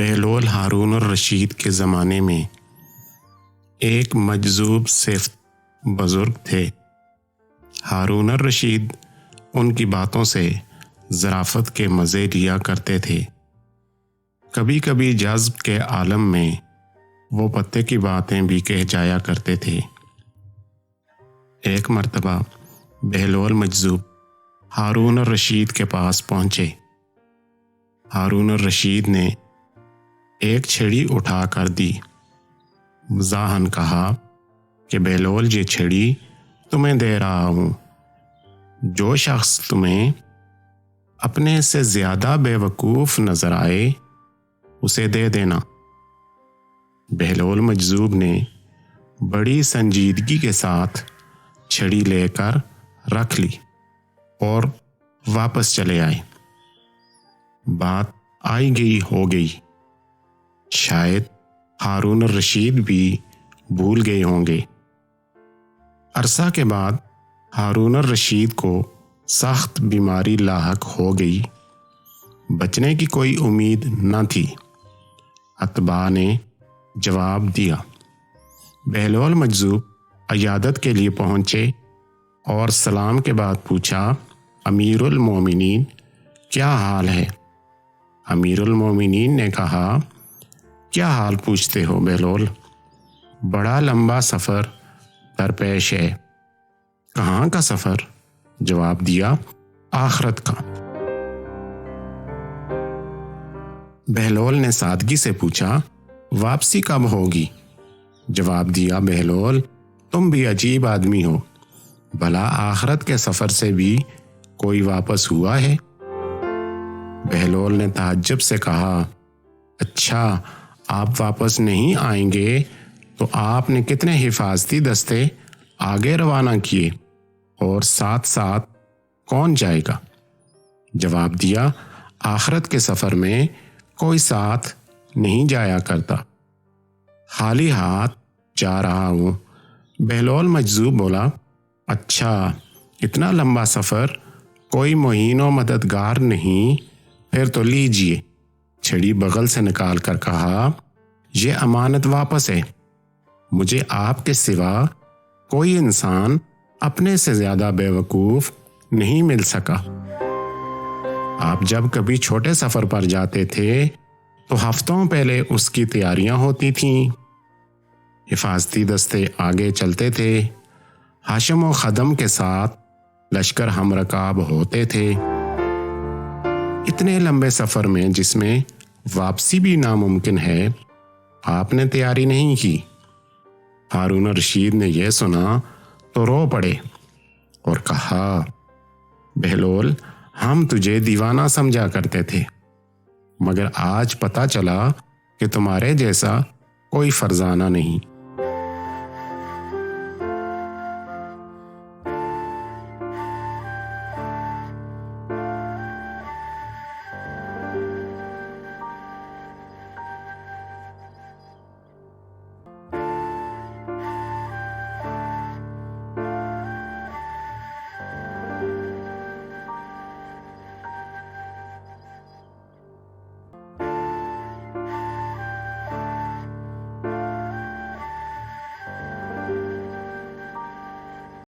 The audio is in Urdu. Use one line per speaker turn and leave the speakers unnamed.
بہلول ہارون الرشید کے زمانے میں ایک مجذوب صفت بزرگ تھے۔ ہارون الرشید ان کی باتوں سے ظرافت کے مزے لیا کرتے تھے۔ کبھی کبھی جذب کے عالم میں وہ پتے کی باتیں بھی کہہ جایا کرتے تھے۔ ایک مرتبہ بہلول مجذوب ہارون الرشید کے پاس پہنچے۔ ہارون الرشید نے ایک چھڑی اٹھا کر دی۔ مزاحاً کہا کہ بہلول یہ چھڑی تمہیں دے رہا ہوں، جو شخص تمہیں اپنے سے زیادہ بے وقوف نظر آئے اسے دے دینا۔ بہلول مجذوب نے بڑی سنجیدگی کے ساتھ چھڑی لے کر رکھ لی اور واپس چلے آئے۔ بات آئی گئی ہو گئی، شاید ہارون الرشید بھی بھول گئے ہوں گے۔ عرصہ کے بعد ہارون الرشید کو سخت بیماری لاحق ہو گئی۔ بچنے کی کوئی امید نہ تھی۔ اتباع نے جواب دیا۔ بہلول مجذوب عیادت کے لیے پہنچے اور سلام کے بعد پوچھا، امیر المومنین کیا حال ہے؟ امیر المومنین نے کہا، کیا حال پوچھتے ہو بہلول؟ بڑا لمبا سفر درپیش ہے۔ کہاں کا سفر؟ جواب دیا، آخرت کا۔ بہلول نے سادگی سے پوچھا، واپسی کب ہوگی؟ جواب دیا بہلول، تم بھی عجیب آدمی ہو، بھلا آخرت کے سفر سے بھی کوئی واپس ہوا ہے؟ بہلول نے تعجب سے کہا، اچھا آپ واپس نہیں آئیں گے تو آپ نے کتنے حفاظتی دستے آگے روانہ کیے اور ساتھ ساتھ کون جائے گا؟ جواب دیا، آخرت کے سفر میں کوئی ساتھ نہیں جایا کرتا، خالی ہاتھ جا رہا ہوں۔ بہلول مجذوب بولا، اچھا اتنا لمبا سفر، کوئی معین و مددگار نہیں؟ پھر تو لیجئے۔ چھڑی بغل سے نکال کر کہا، یہ امانت واپس ہے، مجھے آپ کے سوا کوئی انسان اپنے سے زیادہ بے وقوف نہیں مل سکا۔ آپ جب کبھی چھوٹے سفر پر جاتے تھے تو ہفتوں پہلے اس کی تیاریاں ہوتی تھیں، حفاظتی دستے آگے چلتے تھے، ہاشم و خدم کے ساتھ لشکر ہم رکاب ہوتے تھے۔ اتنے لمبے سفر میں جس میں واپسی بھی ناممکن ہے، آپ نے تیاری نہیں کی۔ ہارون الرشید نے یہ سنا تو رو پڑے اور کہا، بہلول ہم تجھے دیوانہ سمجھا کرتے تھے، مگر آج پتہ چلا کہ تمہارے جیسا کوئی فرزانہ نہیں۔